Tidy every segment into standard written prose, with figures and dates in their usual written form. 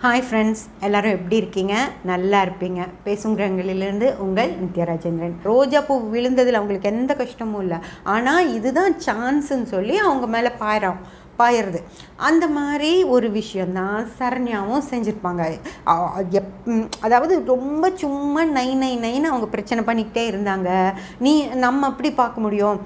Hi friends, எல்லோரும் எப்படி இருக்கீங்க? நல்லா இருப்பீங்க. பேசுங்கிறவங்களிலிருந்து உங்கள் நித்யா ராஜேந்திரன். ரோஜா பூ விழுந்ததில் அவங்களுக்கு எந்த கஷ்டமும் இல்லை. ஆனால் இதுதான் சான்ஸுன்னு சொல்லி அவங்க மேலே பாயிறது. அந்த மாதிரி ஒரு விஷயந்தான் சரண்யாவும் செஞ்சுருப்பாங்க. அதாவது ரொம்ப சும்மா நைன்னு அவங்க பிரச்சனை பண்ணிக்கிட்டே இருந்தாங்க. நம்ம அப்படி பார்க்க முடியும்?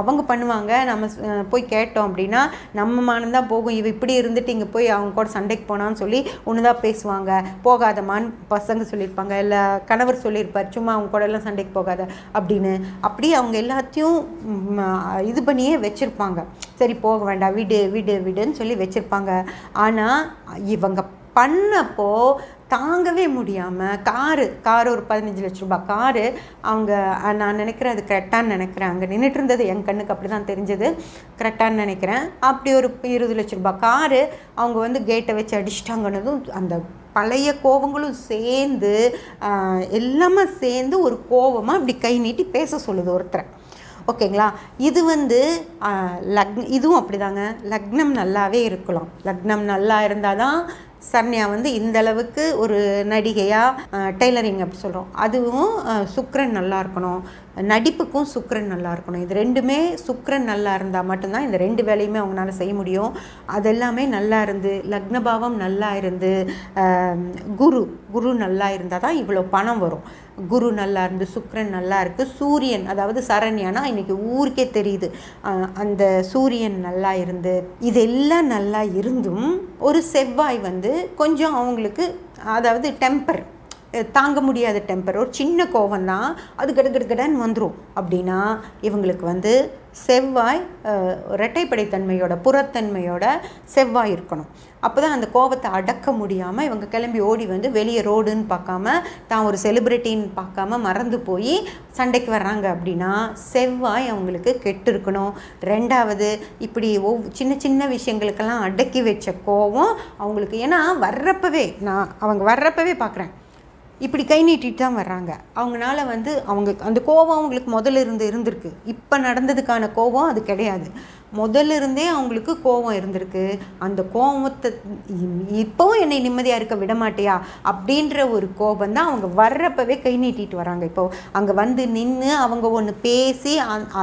அவங்க பண்ணுவாங்க. நம்ம போய் கேட்டோம் அப்படின்னா நம்ம மானந்தான் போகும். இப்படி இருந்துட்டு இங்கே போய் அவங்க கூட சண்டைக்கு போனான்னு சொல்லி ஒன்று தான் பேசுவாங்க. போகாதமான்னு பசங்க சொல்லியிருப்பாங்க, இல்லை கணவர் சொல்லியிருப்பார், சும்மா அவங்க கூட எல்லாம் சண்டைக்கு போகாத அப்படின்னு. அப்படி அவங்க எல்லாத்தையும் இது பண்ணியே வச்சுருப்பாங்க. சரி போக வேண்டாம், விடுன்னு சொல்லி வச்சுருப்பாங்க. ஆனால் இவங்க பண்ணப்போ தாங்கவே முடியாமல் காரு ஒரு 15 லட்ச ரூபாய் காரு. அவங்க நான் நினைக்கிறேன் அது கரெக்டான்னு நினைக்கிறேன். அங்கே நின்றுட்டு இருந்தது என் கண்ணுக்கு அப்படி தான் தெரிஞ்சது, கரெக்டான்னு நினைக்கிறேன். அப்படி ஒரு 20 லட்ச ரூபாய் காரு அவங்க கேட்டை வச்சு அடிச்சிட்டாங்கன்னதும் அந்த பழைய கோபங்களும் சேர்ந்து எல்லாமே சேர்ந்து ஒரு கோபமாக இப்படி கை நீட்டி பேச சொல்லுது ஒருத்தரை. ஓகேங்களா? இது இதுவும் அப்படிதாங்க. லக்னம் நல்லாவே இருக்கலாம். லக்னம் நல்லா இருந்தால் தான் சரண்யா இந்தளவுக்கு ஒரு நடிகையாக டெய்லரிங் அப்படி சொல்கிறோம். அதுவும் சுக்கிரன் நல்லா இருக்கணும், நடிப்புக்கும் சுக்கிரன் நல்லா இருக்கணும். இது ரெண்டுமே சுக்கிரன் நல்லா இருந்தால் மட்டும்தான் இந்த ரெண்டு வேலையுமே அவங்களால செய்ய முடியும். அதெல்லாமே நல்லா இருந்து, லக்னபாவம் நல்லா இருந்து, குரு நல்லா இருந்தால் தான் இவ்வளோ பணம் வரும். குரு நல்லா இருந்து, சுக்கிரன் நல்லா இருக்குது, சூரியன் அதாவது சரண்யானா இன்றைக்கி ஊருக்கே தெரியுது, அந்த சூரியன் நல்லா இருந்து, இதெல்லாம் நல்லா இருந்தும் ஒரு செவ்வாய் கொஞ்சம் அவங்களுக்கு அதாவது டெம்பர் தாங்க முடியாத டெம்பர், ஒரு சின்ன கோவம் தான் அது கடுன்னு வந்துடும். அப்படின்னா இவங்களுக்கு செவ்வாய் இரட்டைப்படைத்தன்மையோட புறத்தன்மையோட செவ்வாய் இருக்கணும். அப்போ தான் அந்த கோபத்தை அடக்க முடியாமல் இவங்க கிளம்பி ஓடி வெளியே ரோடுன்னு பார்க்காம, தான் ஒரு செலிப்ரிட்டின்னு பார்க்காம மறந்து போய் சண்டைக்கு வர்றாங்க. அப்படின்னா செவ்வாய் அவங்களுக்கு கெட்டு இருக்கணும். ரெண்டாவது, இப்படி சின்ன விஷயங்களுக்கெல்லாம் அடக்கி வச்ச கோபம் அவங்களுக்கு, ஏன்னா அவங்க வர்றப்பவே பார்க்குறேன் இப்படி கை நீட்டிட்டு தான் வர்றாங்க. அவங்களால அவங்க அந்த கோபம் அவங்களுக்கு முதல்ல இருந்திருக்கு. இப்போ நடந்ததுக்கான கோபம் அது கிடையாது. முதல்ல இருந்தே அவங்களுக்கு கோபம் இருந்திருக்கு. அந்த கோபத்தை இப்போவும் என்னை நிம்மதியாக இருக்க விட மாட்டியா அப்படின்ற ஒரு கோபம் தான் அவங்க வர்றப்பவே கை நீட்டிட்டு வராங்க. இப்போது அங்கே நின்று அவங்க ஒன்று பேசி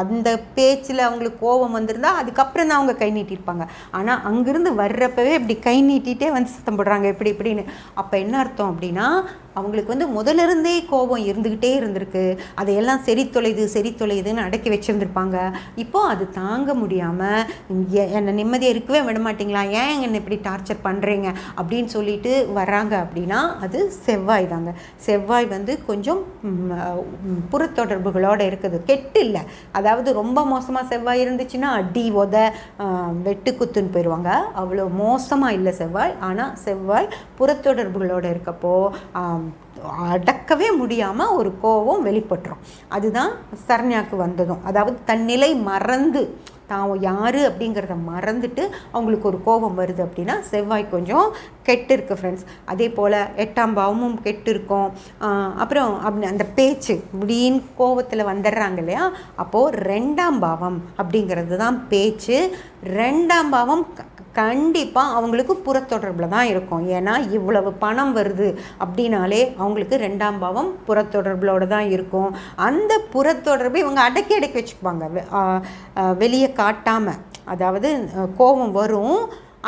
அந்த பேச்சில் அவங்களுக்கு கோபம் வந்திருந்தா அதுக்கப்புறம் தான் அவங்க கை நீட்டிருப்பாங்க. ஆனால் அங்கேருந்து வர்றப்பவே இப்படி கை நீட்டிகிட்டே சத்தம் போடுறாங்க இப்படின்னு. அப்போ என்ன அர்த்தம் அப்படின்னா அவங்களுக்கு முதல்ல இருந்தே கோபம் இருந்துக்கிட்டே இருந்திருக்கு. அதையெல்லாம் சரி தொலைதுன்னு அடக்கி வச்சுருந்துருப்பாங்க. இப்போது அது தாங்க முடியாமல் என்னை நிம்மதியாக இருக்கவே விட மாட்டிங்களா, ஏன் என்னை இப்படி டார்ச்சர் பண்ணுறீங்க அப்படின்னு சொல்லிட்டு வர்றாங்க. அப்படின்னா அது செவ்வாய் தாங்க. செவ்வாய் கொஞ்சம் புறத்தொடர்புகளோடு இருக்குது, கெட்டு இல்லை. அதாவது ரொம்ப மோசமாக செவ்வாய் இருந்துச்சுன்னா அடி வெட்டு குத்துன்னு போயிடுவாங்க. அவ்வளோ மோசமாக இல்லை செவ்வாய். ஆனால் செவ்வாய் புறத்தொடர்புகளோடு இருக்கப்போ அடக்கவே முடியாமல் ஒரு கோபம் வெளிப்பட்டுரும். அதுதான் சரண்யாவுக்கு வந்ததும். அதாவது தன்னிலை மறந்து தான் யார் அப்படிங்கிறத மறந்துட்டு அவங்களுக்கு ஒரு கோபம் வருது. அப்படின்னா செவ்வாய் கொஞ்சம் கெட்டு இருக்குது ஃப்ரெண்ட்ஸ். அதே போல் 8ஆம் பாவமும் கெட்டு இருக்கும். அப்புறம் அந்த பேச்சு இப்படின்னு கோபத்தில் வந்துடுறாங்க இல்லையா, அப்போது 2ஆம் பாவம் அப்படிங்கிறது தான் பேச்சு. 2ஆம் பாவம் கண்டிப்பாக அவங்களுக்கு புறத்தொடர்பில் தான் இருக்கும். ஏன்னா இவ்வளவு பணம் வருது அப்படின்னாலே அவங்களுக்கு 2ஆம் பாவம் புறத்தொடர்பிலோடு தான் இருக்கும். அந்த புறத்தொடர்பை இவங்க அடக்கி வச்சுக்குவாங்க, வெளியே காட்டாமல். அதாவது கோபம் வரும்,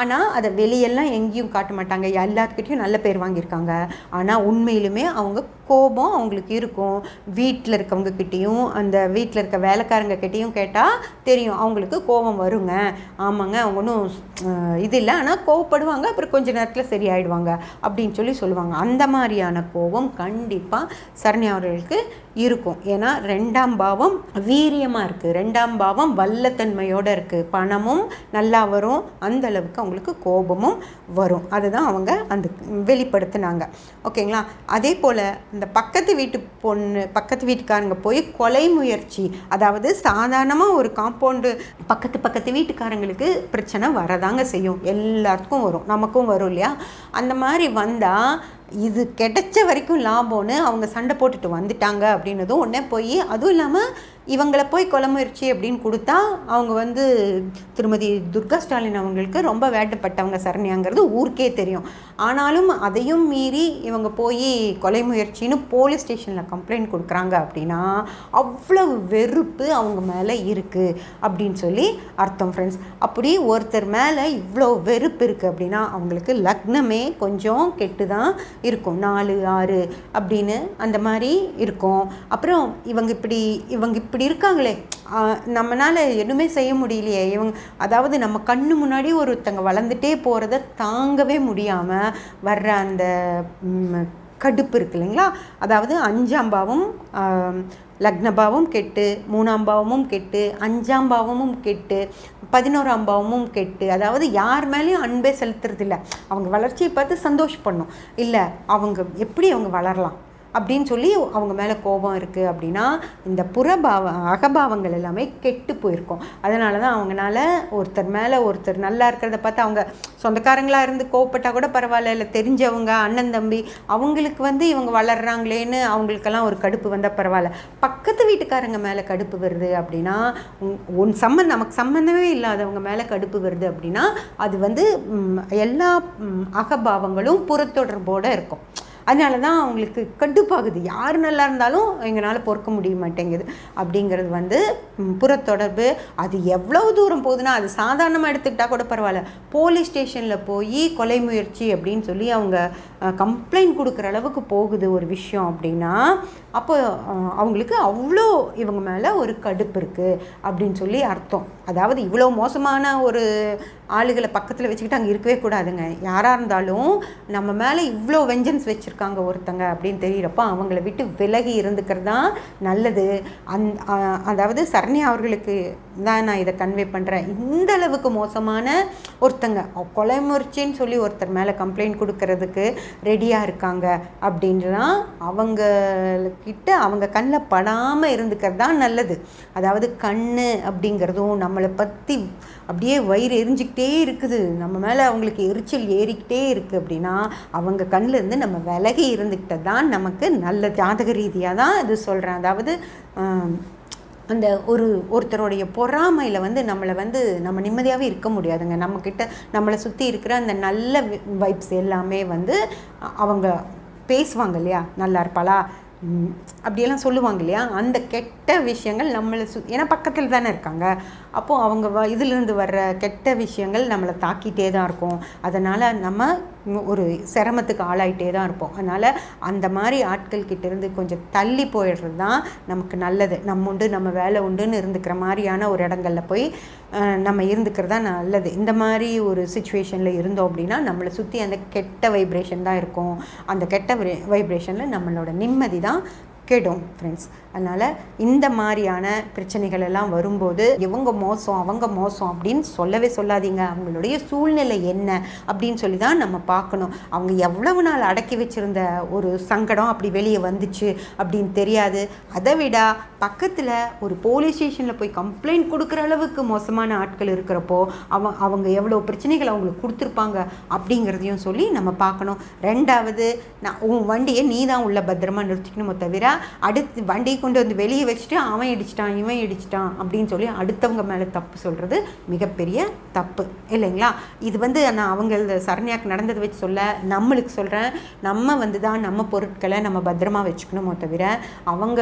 ஆனால் அதை வெளியெல்லாம் எங்கேயும் காட்ட மாட்டாங்க. எல்லாத்துக்கிட்டையும் நல்ல பேர் வாங்கியிருக்காங்க. ஆனால் உண்மையிலுமே அவங்க கோபம் அவங்களுக்கு இருக்கும். வீட்டில் இருக்கவங்கக்கிட்டேயும் அந்த வீட்டில் இருக்க வேலைக்காரங்கக்கிட்டேயும் கேட்டால் தெரியும் அவங்களுக்கு கோபம் வருங்க. ஆமாங்க, அவங்க ஒன்றும் இது இல்லை, ஆனால் கோவப்படுவாங்க, அப்புறம் கொஞ்சம் நேரத்தில் சரியாயிடுவாங்க அப்படின்னு சொல்லுவாங்க. அந்த மாதிரியான கோபம் கண்டிப்பாக சரண்யா அவர்களுக்கு இருக்கும். ஏன்னா 2ஆம் பாவம் வீரியமாக இருக்குது, 2ஆம் பாவம் வல்லத்தன்மையோடு இருக்குது, பணமும் நல்லா வரும், அந்த அளவுக்கு அவங்களுக்கு கோபமும் வரும். அதுதான் அவங்க வெளிப்படுத்தினாங்க. ஓகேங்களா? அதே போல் இந்த பக்கத்து வீட்டுக்காரங்க போய் கொலை முயற்சி, அதாவது சாதாரணமாக ஒரு காம்பவுண்டு பக்கத்து வீட்டுக்காரங்களுக்கு பிரச்சனை வரதாங்க செய்யும், எல்லாத்துக்கும் வரும், நமக்கும் வரும் இல்லையா? அந்த மாதிரி வந்தால் இது கிடைச்ச வரைக்கும் லாபம்னு அவங்க சண்டை போட்டுட்டு வந்துட்டாங்க அப்படின்னதும் உடனே போய், அதுவும் இல்லாமல் இவங்களை போய் கொலை முயற்சி அப்படின்னு கொடுத்தா அவங்க வந்து திருமதி துர்கா ஸ்டாலின் அவங்களுக்கு ரொம்ப வேண்டப்பட்டவங்க சரண்யாங்கிறது ஊருக்கே தெரியும். ஆனாலும் அதையும் மீறி இவங்க போய் கொலை முயற்சின்னு போலீஸ் ஸ்டேஷனில் கம்ப்ளைண்ட் கொடுக்குறாங்க அப்படின்னா அவ்வளவு வெறுப்பு அவங்க மேலே இருக்குது அப்படின்னு சொல்லி அர்த்தம் ஃப்ரெண்ட்ஸ். அப்படி ஒருத்தர் மேலே இவ்வளோ வெறுப்பு இருக்குது அப்படின்னா அவங்களுக்கு லக்னமே கொஞ்சம் கெட்டு தான் இருக்கும், 4, 6 அப்படின்னு அந்த மாதிரி இருக்கும். அப்புறம் இவங்க இப்படி இருக்காங்களே, நம்மளால் எதுவுமே செய்ய முடியலையே இவங்க, அதாவது நம்ம கண்ணு முன்னாடி ஒருத்தங்க வளர்ந்துட்டே போகிறத தாங்கவே முடியாமல் வர்ற அந்த கடுப்பு இருக்கு இல்லைங்களா. அதாவது 5ஆம் பாவம் லக்னபாவம் கெட்டு, 3ஆம் பாவமும் கெட்டு, 5ஆம் பாவமும் கெட்டு, 11ஆம் பாவமும் கெட்டு, அதாவது யார் மேலேயும் அன்பே செலுத்துறதில்ல. அவங்க வளர்ச்சியை பார்த்து சந்தோஷப்படணும், இல்லை அவங்க எப்படி அவங்க வளரலாம் அப்படின்னு சொல்லி அவங்க மேலே கோபம் இருக்குது அப்படின்னா இந்த அகபாவங்கள் எல்லாமே கெட்டு போயிருக்கும். அதனால தான் அவங்களால ஒருத்தர் மேலே ஒருத்தர் நல்லா இருக்கிறத பார்த்து அவங்க சொந்தக்காரங்களாக இருந்து கோவப்பட்டால் கூட பரவாயில்ல, இல்லை தெரிஞ்சவங்க அண்ணன் தம்பி அவங்களுக்கு வந்து இவங்க வளர்கிறாங்களேன்னு அவங்களுக்கெல்லாம் ஒரு கடுப்பு வந்தால் பரவாயில்ல. பக்கத்து வீட்டுக்காரங்க மேலே கடுப்பு வருது அப்படின்னா, நமக்கு சம்மந்தமே இல்லாதவங்க மேலே கடுப்பு வருது அப்படின்னா அது வந்து எல்லா அகபாவங்களும் புறத்தொடர்போடு இருக்கும். அதனால தான் அவங்களுக்கு கடுப்பாகுது. யார் நல்லா இருந்தாலும் எங்களால் பொறுக்க முடிய மாட்டேங்குது அப்படிங்கிறது வந்து புறத்தொடர்பு. அது எவ்வளோ தூரம் போகுதுன்னா, அது சாதாரணமாக எடுத்துக்கிட்டால் கூட பரவாயில்ல, போலீஸ் ஸ்டேஷனில் போய் கொலை முயற்சி அப்படின்னு சொல்லி அவங்க கம்ப்ளைண்ட் கொடுக்குற அளவுக்கு போகுது ஒரு விஷயம் அப்படின்னா, அப்போ அவங்களுக்கு அவ்வளோ இவங்க மேலே ஒரு கடுப்பு இருக்குது அப்படின்னு சொல்லி அர்த்தம். அதாவது இவ்வளோ மோசமான ஒரு ஆளுகளை பக்கத்தில் வச்சுக்கிட்டு அங்கே இருக்கவே கூடாதுங்க. யாராக இருந்தாலும் நம்ம மேலே இவ்வளோ வெஞ்சன்ஸ் வச்சுருக்காங்க ஒருத்தங்க அப்படின்னு தெரிகிறப்போ அவங்கள விட்டு விலகி இருந்துக்கிறது தான் நல்லது. அதாவது சரண்யா அவர்களுக்கு தான் நான் இதை கன்வே பண்ணுறேன். இந்த அளவுக்கு மோசமான ஒருத்தங்க கொலை முயற்சின்னு சொல்லி ஒருத்தர் மேலே கம்ப்ளைண்ட் கொடுக்கறதுக்கு ரெடியாக இருக்காங்க அப்படின்லாம் அவங்கக்கிட்ட அவங்க கண்ணில் படாமல் இருந்துக்கிறது தான் நல்லது. அதாவது கண் அப்படிங்கிறதும் நம்மளை பற்றி அப்படியே வயிறு எரிஞ்சிக்கிட்டே இருக்குது, நம்ம மேலே அவங்களுக்கு எரிச்சல் ஏறிக்கிட்டே இருக்குது அப்படின்னா அவங்க கண்ணில் இருந்து நம்ம விலகி இருந்துக்கிட்டது தான் நமக்கு நல்ல. ஜாதக ரீதியாக தான் இது சொல்கிறேன். அதாவது அந்த ஒருத்தருடைய பொறாமையில் வந்து நம்மளை வந்து நம்ம நிம்மதியாகவே இருக்க முடியாதுங்க. நம்மக்கிட்ட நம்மளை சுற்றி இருக்கிற அந்த நல்ல வைப்ஸ் எல்லாமே வந்து அவங்க பேசுவாங்க இல்லையா, நல்லா இருப்பாளா அப்படியெல்லாம் சொல்லுவாங்க இல்லையா, அந்த கெட்ட விஷயங்கள் நம்மளை ஏன்னா பக்கத்தில் தானே இருக்காங்க. அப்போது அவங்க இதிலிருந்து வர்ற கெட்ட விஷயங்கள் நம்மளை தாக்கிட்டே தான் இருக்கும். அதனால் நம்ம ஒரு சிரமத்துக்கு ஆளாயிட்டே தான் இருப்போம். அதனால் அந்த மாதிரி ஆட்கள் கிட்டேருந்து கொஞ்சம் தள்ளி போயிடுறது தான் நமக்கு நல்லது. நம்ம உண்டு நம்ம வேலை உண்டுன்னு இருந்துக்கிற மாதிரியான ஒரு இடங்களில் போய் நம்ம இருந்துக்கிறது தான் நல்லது. இந்த மாதிரி ஒரு சிச்சுவேஷனில் இருந்தோம் அப்படின்னா நம்மளை சுற்றி அந்த கெட்ட வைப்ரேஷன் தான் இருக்கும். அந்த கெட்ட வைப்ரேஷனில் நம்மளோட நிம்மதி தான் கெடும் ஃப்ரெண்ட்ஸ். அதனால் இந்த மாதிரியான பிரச்சனைகள் எல்லாம் வரும்போது இவங்க மோசம் அவங்க மோசம் அப்படின்னு சொல்லவே சொல்லாதீங்க. அவங்களுடைய சூழ்நிலை என்ன அப்படின்னு சொல்லி தான் நம்ம பார்க்கணும். அவங்க எவ்வளவு நாள் அடக்கி வச்சுருந்த ஒரு சங்கடம் அப்படி வெளியே வந்துச்சு அப்படின்னு தெரியாது. அதை விட பக்கத்தில் ஒரு போலீஸ் ஸ்டேஷனில் போய் கம்ப்ளைண்ட் கொடுக்குற அளவுக்கு மோசமான ஆட்கள் இருக்கிறப்போ அவங்க எவ்வளோ பிரச்சனைகள் அவங்களுக்கு கொடுத்துருப்பாங்க அப்படிங்கிறதையும் சொல்லி நம்ம பார்க்கணும். ரெண்டாவது, உன் வண்டியை நீ தான் உள்ள பத்திரமா நிறுத்திக்கணுமோ தவிர அடுத்து வண்டியை கொண்டு வந்து வெளியே வச்சுட்டு அவன் இடிச்சிட்டான் இவன் இடிச்சிட்டான் அப்படின்னு சொல்லி அடுத்தவங்க மேலே தப்பு சொல்கிறது மிகப்பெரிய தப்பு இல்லைங்களா. இது வந்து நான் அவங்க சரண்யாக்கு நடந்ததை வச்சு சொல்ல, நம்மளுக்கு சொல்கிறேன். நம்ம வந்து தான் நம்ம பொருட்களை நம்ம பத்திரமா வச்சுக்கணுமோ தவிர அவங்க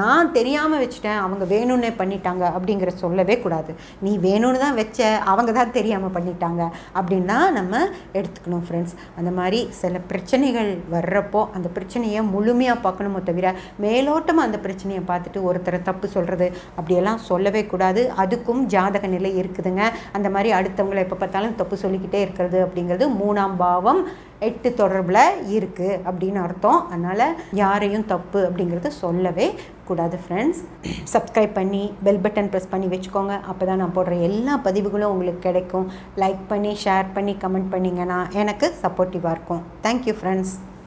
நான் தெரியாமல் வச்சுட்டேன் அவங்க வேணும்னே பண்ணிட்டாங்க அப்படிங்கிற சொல்லவே கூடாது. நீ வேணும்னு தான் வச்ச, அவங்க தான் தெரியாமல் பண்ணிட்டாங்க அப்படின்னு தான் நம்ம எடுத்துக்கணும் ஃப்ரெண்ட்ஸ். அந்த மாதிரி சில பிரச்சனைகள் வர்றப்போ அந்த பிரச்சனையை முழுமையாக பார்க்கணுமோ தவிர மேலோட்டமாக அந்த பிரச்சனையை பார்த்துட்டு ஒருத்தரை தப்பு சொல்கிறது அப்படியெல்லாம் சொல்லவே கூடாது. அதுக்கும் ஜாதக நிலை இருக்குதுங்க. அந்த மாதிரி அடுத்தவங்களை எப்போ பார்த்தாலும் தப்பு சொல்லிக்கிட்டே இருக்கிறது அப்படிங்கிறது 3ஆம் பாவம் 8 தொடர்பில் இருக்குது அப்படின்னு அர்த்தம். அதனால் யாரையும் தப்பு அப்படிங்கிறது சொல்லவே கூடாது ஃப்ரெண்ட்ஸ். சப்ஸ்கிரைப் பண்ணி பெல் பட்டன் ப்ரெஸ் பண்ணி வச்சுக்கோங்க. அப்போ தான் நான் போடுற எல்லா பதிவுகளும் உங்களுக்கு கிடைக்கும். லைக் பண்ணி ஷேர் பண்ணி கமெண்ட் பண்ணிங்கன்னா எனக்கு சப்போர்ட்டிவாக இருக்கும். Thank you friends.